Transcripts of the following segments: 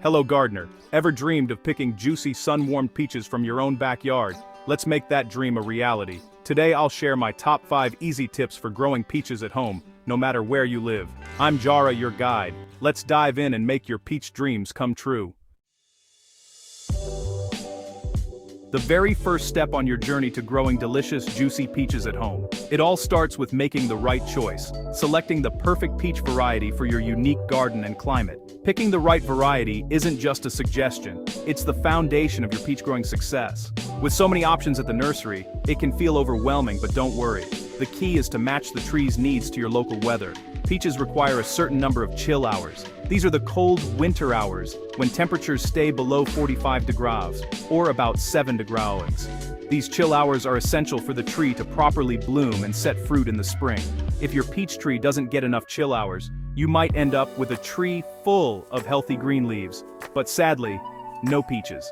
Hello gardener, ever dreamed of picking juicy sun-warmed peaches from your own backyard? Let's make that dream a reality. Today I'll share my top 5 easy tips for growing peaches at home, no matter where you live. I'm Jara, your guide. Let's dive in and make your peach dreams come true. The very first step on your journey to growing delicious, juicy peaches at home. It all starts with making the right choice, selecting the perfect peach variety for your unique garden and climate. Picking the right variety isn't just a suggestion, it's the foundation of your peach growing success. With so many options at the nursery, it can feel overwhelming, but don't worry. The key is to match the tree's needs to your local weather. Peaches require a certain number of chill hours. These are the cold winter hours, when temperatures stay below 45 degrees, or about 7 degrees. These chill hours are essential for the tree to properly bloom and set fruit in the spring. If your peach tree doesn't get enough chill hours, you might end up with a tree full of healthy green leaves, but sadly, no peaches.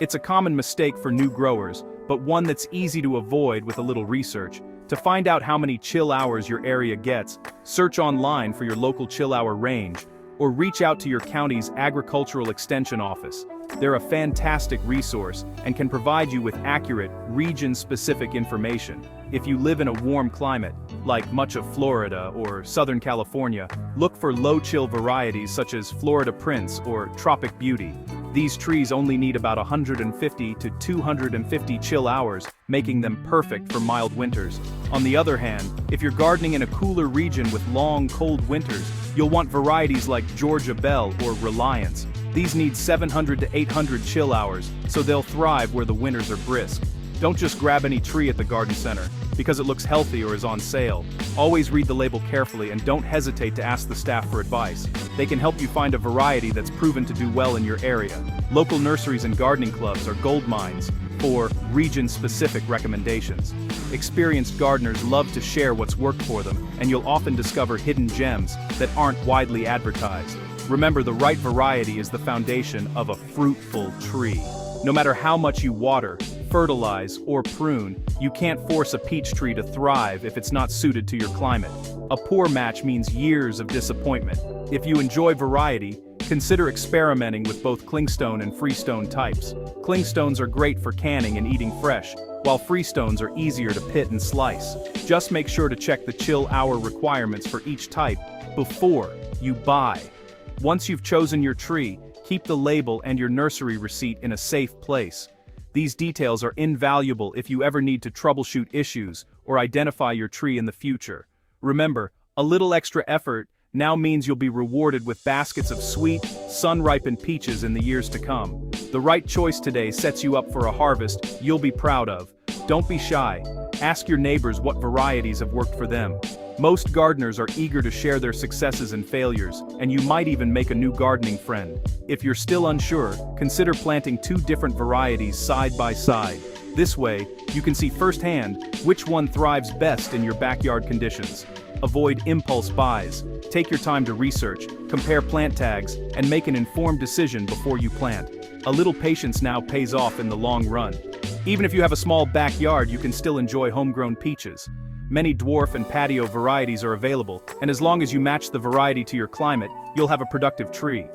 It's a common mistake for new growers, but one that's easy to avoid with a little research. To find out how many chill hours your area gets, search online for your local chill hour range, or reach out to your county's agricultural extension office. They're a fantastic resource and can provide you with accurate, region-specific information. If you live in a warm climate, like much of Florida or Southern California, look for low-chill varieties such as Florida Prince or Tropic Beauty. These trees only need about 150 to 250 chill hours, making them perfect for mild winters. On the other hand, if you're gardening in a cooler region with long, cold winters, you'll want varieties like Georgia Belle or Reliance. These need 700 to 800 chill hours, so they'll thrive where the winters are brisk. Don't just grab any tree at the garden center, because it looks healthy or is on sale. Always read the label carefully and don't hesitate to ask the staff for advice. They can help you find a variety that's proven to do well in your area. Local nurseries and gardening clubs are gold mines for region-specific recommendations. Experienced gardeners love to share what's worked for them, and you'll often discover hidden gems that aren't widely advertised. Remember, the right variety is the foundation of a fruitful tree. No matter how much you water, fertilize, or prune, you can't force a peach tree to thrive if it's not suited to your climate. A poor match means years of disappointment. If you enjoy variety, consider experimenting with both clingstone and freestone types. Clingstones are great for canning and eating fresh, while freestones are easier to pit and slice. Just make sure to check the chill hour requirements for each type before you buy. Once you've chosen your tree, keep the label and your nursery receipt in a safe place. These details are invaluable if you ever need to troubleshoot issues or identify your tree in the future. Remember, a little extra effort now means you'll be rewarded with baskets of sweet, sun-ripened peaches in the years to come. The right choice today sets you up for a harvest you'll be proud of. Don't be shy. Ask your neighbors what varieties have worked for them. Most gardeners are eager to share their successes and failures, and you might even make a new gardening friend. If you're still unsure, consider planting 2 different varieties side by side. This way, you can see firsthand which one thrives best in your backyard conditions. Avoid impulse buys. Take your time to research, compare plant tags, and make an informed decision before you plant. A little patience now pays off in the long run. Even if you have a small backyard, you can still enjoy homegrown peaches. Many dwarf and patio varieties are available, and as long as you match the variety to your climate, you'll have a productive tree.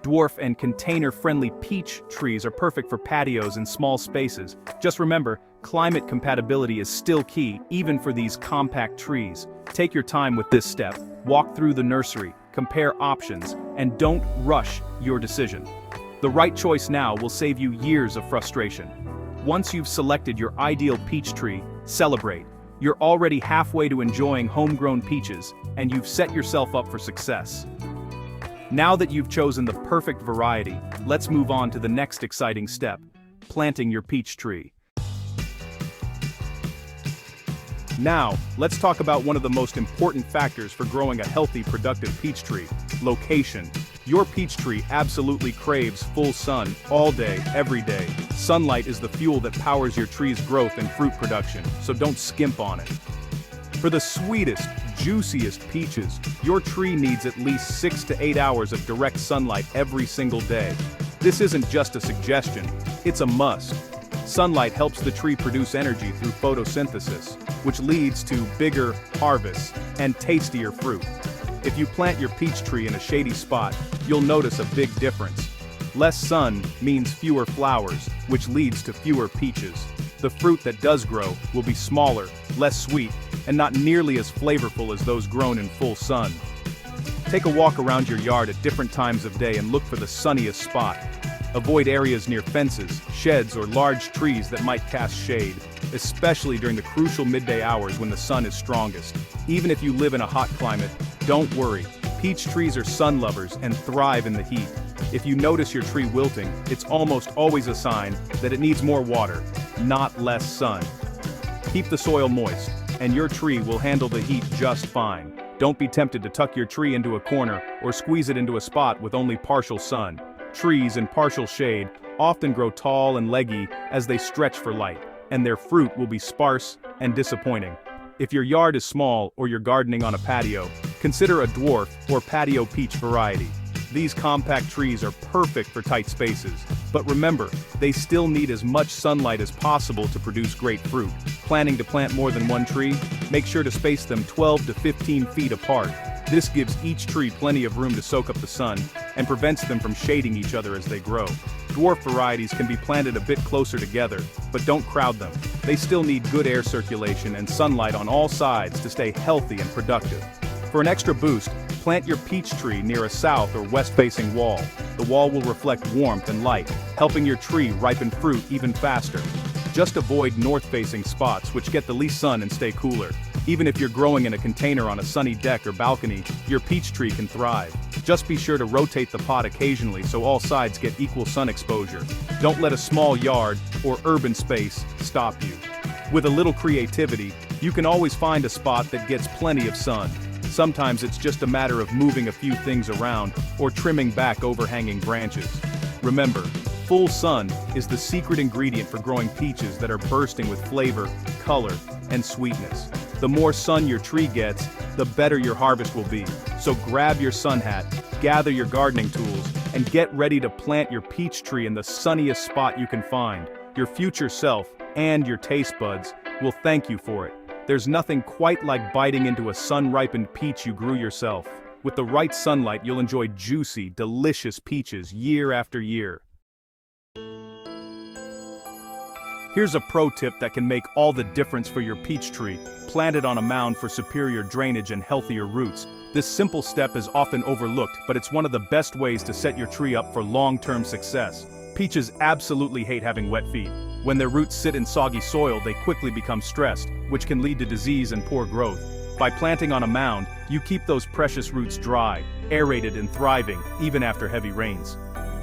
Dwarf and container-friendly peach trees are perfect for patios and small spaces. Just remember, climate compatibility is still key, even for these compact trees. Take your time with this step, walk through the nursery, compare options, and don't rush your decision. The right choice now will save you years of frustration. Once you've selected your ideal peach tree, celebrate. You're already halfway to enjoying homegrown peaches, and you've set yourself up for success. Now that you've chosen the perfect variety, let's move on to the next exciting step, planting your peach tree. Now, let's talk about one of the most important factors for growing a healthy, productive peach tree: location. Your peach tree absolutely craves full sun all day, every day. Sunlight is the fuel that powers your tree's growth and fruit production, so don't skimp on it. For the sweetest, juiciest peaches, your tree needs at least 6 to 8 hours of direct sunlight every single day. This isn't just a suggestion, it's a must. Sunlight helps the tree produce energy through photosynthesis, which leads to bigger harvests and tastier fruit. If you plant your peach tree in a shady spot, you'll notice a big difference. Less sun means fewer flowers, which leads to fewer peaches. The fruit that does grow will be smaller, less sweet, and not nearly as flavorful as those grown in full sun. Take a walk around your yard at different times of day and look for the sunniest spot. Avoid areas near fences, sheds, or large trees that might cast shade, especially during the crucial midday hours when the sun is strongest. Even if you live in a hot climate, don't worry. Peach trees are sun lovers and thrive in the heat. If you notice your tree wilting, it's almost always a sign that it needs more water, not less sun. Keep the soil moist, and your tree will handle the heat just fine. Don't be tempted to tuck your tree into a corner or squeeze it into a spot with only partial sun. Trees in partial shade often grow tall and leggy as they stretch for light, and their fruit will be sparse and disappointing. If your yard is small or you're gardening on a patio, consider a dwarf or patio peach variety. These compact trees are perfect for tight spaces, but remember, they still need as much sunlight as possible to produce great fruit. Planning to plant more than one tree? Make sure to space them 12 to 15 feet apart. This gives each tree plenty of room to soak up the sun and prevents them from shading each other as they grow. Dwarf varieties can be planted a bit closer together, but don't crowd them. They still need good air circulation and sunlight on all sides to stay healthy and productive. For an extra boost, plant your peach tree near a south or west-facing wall. The wall will reflect warmth and light, helping your tree ripen fruit even faster. Just avoid north-facing spots which get the least sun and stay cooler. Even if you're growing in a container on a sunny deck or balcony, your peach tree can thrive. Just be sure to rotate the pot occasionally so all sides get equal sun exposure. Don't let a small yard or urban space stop you. With a little creativity, you can always find a spot that gets plenty of sun. Sometimes it's just a matter of moving a few things around or trimming back overhanging branches. Remember, full sun is the secret ingredient for growing peaches that are bursting with flavor, color, and sweetness. The more sun your tree gets, the better your harvest will be. So grab your sun hat, gather your gardening tools, and get ready to plant your peach tree in the sunniest spot you can find. Your future self, and your taste buds, will thank you for it. There's nothing quite like biting into a sun-ripened peach you grew yourself. With the right sunlight, you'll enjoy juicy, delicious peaches year after year. Here's a pro tip that can make all the difference for your peach tree. Plant it on a mound for superior drainage and healthier roots. This simple step is often overlooked, but it's one of the best ways to set your tree up for long-term success. Peaches absolutely hate having wet feet. When their roots sit in soggy soil, they quickly become stressed, which can lead to disease and poor growth. By planting on a mound, you keep those precious roots dry, aerated and thriving, even after heavy rains.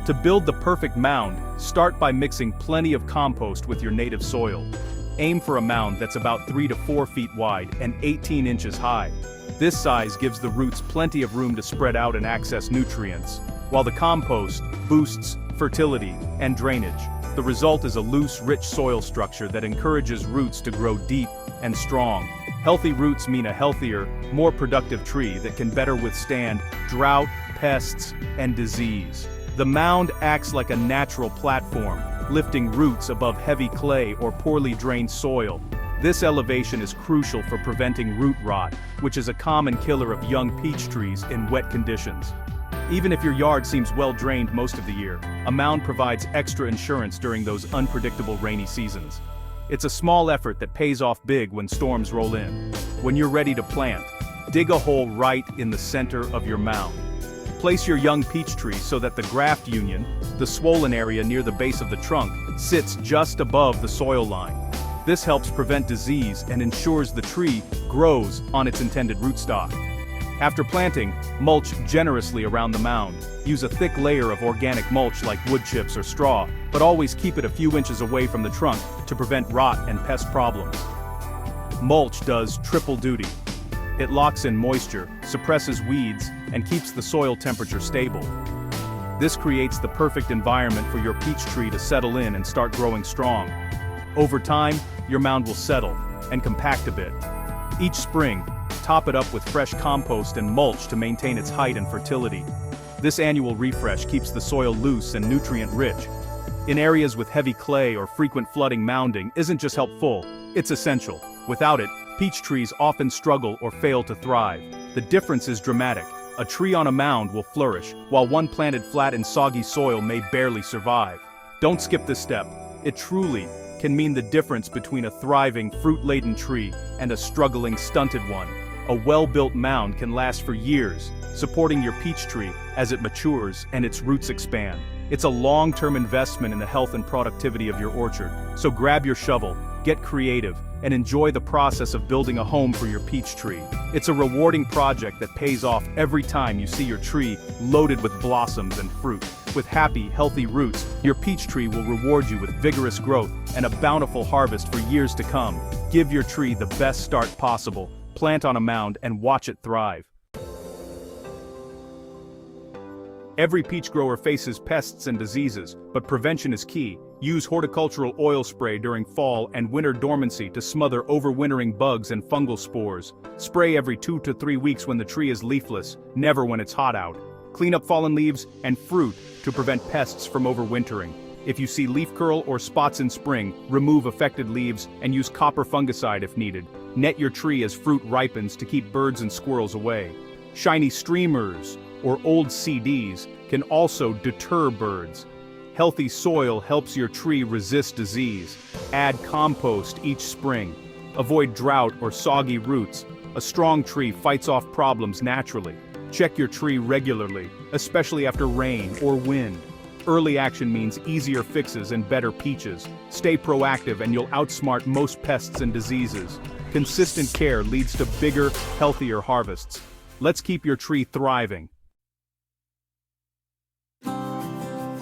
To build the perfect mound, start by mixing plenty of compost with your native soil. Aim for a mound that's about 3 to 4 feet wide and 18 inches high. This size gives the roots plenty of room to spread out and access nutrients, while the compost boosts fertility and drainage. The result is a loose, rich soil structure that encourages roots to grow deep and strong. Healthy roots mean a healthier, more productive tree that can better withstand drought, pests, and disease. The mound acts like a natural platform, lifting roots above heavy clay or poorly drained soil. This elevation is crucial for preventing root rot, which is a common killer of young peach trees in wet conditions. Even if your yard seems well drained most of the year, a mound provides extra insurance during those unpredictable rainy seasons. It's a small effort that pays off big when storms roll in. When you're ready to plant, dig a hole right in the center of your mound. Place your young peach tree so that the graft union, the swollen area near the base of the trunk, sits just above the soil line. This helps prevent disease and ensures the tree grows on its intended rootstock. After planting, mulch generously around the mound. Use a thick layer of organic mulch like wood chips or straw, but always keep it a few inches away from the trunk to prevent rot and pest problems. Mulch does triple duty. It locks in moisture, suppresses weeds, and keeps the soil temperature stable. This creates the perfect environment for your peach tree to settle in and start growing strong. Over time, your mound will settle and compact a bit. Each spring, top it up with fresh compost and mulch to maintain its height and fertility. This annual refresh keeps the soil loose and nutrient-rich. In areas with heavy clay or frequent flooding, mounding isn't just helpful, it's essential. Without it, peach trees often struggle or fail to thrive. The difference is dramatic. A tree on a mound will flourish, while one planted flat in soggy soil may barely survive. Don't skip this step. It truly can mean the difference between a thriving, fruit-laden tree and a struggling, stunted one. A well-built mound can last for years, supporting your peach tree as it matures and its roots expand. It's a long-term investment in the health and productivity of your orchard. So grab your shovel, get creative, and enjoy the process of building a home for your peach tree. It's a rewarding project that pays off every time you see your tree loaded with blossoms and fruit. With happy, healthy roots, your peach tree will reward you with vigorous growth and a bountiful harvest for years to come. Give your tree the best start possible, plant on a mound, and watch it thrive. Every peach grower faces pests and diseases, but prevention is key. Use horticultural oil spray during fall and winter dormancy to smother overwintering bugs and fungal spores. Spray every 2 to 3 weeks when the tree is leafless, never when it's hot out. Clean up fallen leaves and fruit to prevent pests from overwintering. If you see leaf curl or spots in spring, remove affected leaves and use copper fungicide if needed. Net your tree as fruit ripens to keep birds and squirrels away. Shiny streamers or old CDs can also deter birds. Healthy soil helps your tree resist disease. Add compost each spring. Avoid drought or soggy roots. A strong tree fights off problems naturally. Check your tree regularly, especially after rain or wind. Early action means easier fixes and better peaches. Stay proactive and you'll outsmart most pests and diseases. Consistent care leads to bigger, healthier harvests. Let's keep your tree thriving.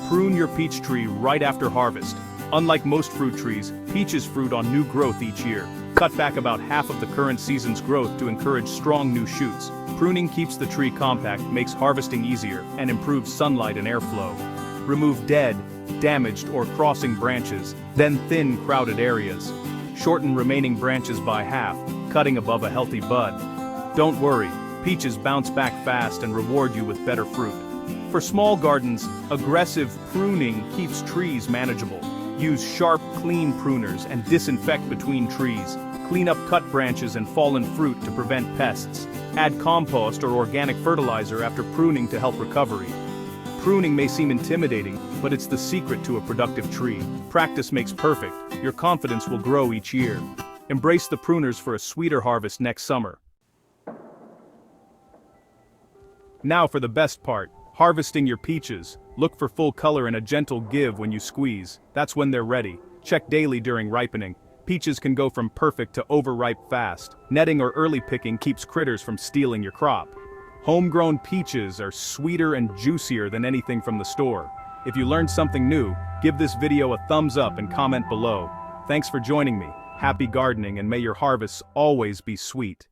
Prune your peach tree right after harvest. Unlike most fruit trees, peaches fruit on new growth each year. Cut back about half of the current season's growth to encourage strong new shoots. Pruning keeps the tree compact, makes harvesting easier, and improves sunlight and airflow. Remove dead, damaged, or crossing branches, then thin crowded areas. Shorten remaining branches by half, cutting above a healthy bud. Don't worry, peaches bounce back fast and reward you with better fruit. For small gardens, aggressive pruning keeps trees manageable. Use sharp, clean pruners and disinfect between trees. Clean up cut branches and fallen fruit to prevent pests. Add compost or organic fertilizer after pruning to help recovery. Pruning may seem intimidating, but it's the secret to a productive tree. Practice makes perfect. Your confidence will grow each year. Embrace the pruners for a sweeter harvest next summer. Now for the best part. Harvesting your peaches. Look for full color and a gentle give when you squeeze. That's when they're ready. Check daily during ripening. Peaches can go from perfect to overripe fast. Netting or early picking keeps critters from stealing your crop. Homegrown peaches are sweeter and juicier than anything from the store. If you learned something new, give this video a thumbs up and comment below. Thanks for joining me. Happy gardening and may your harvests always be sweet.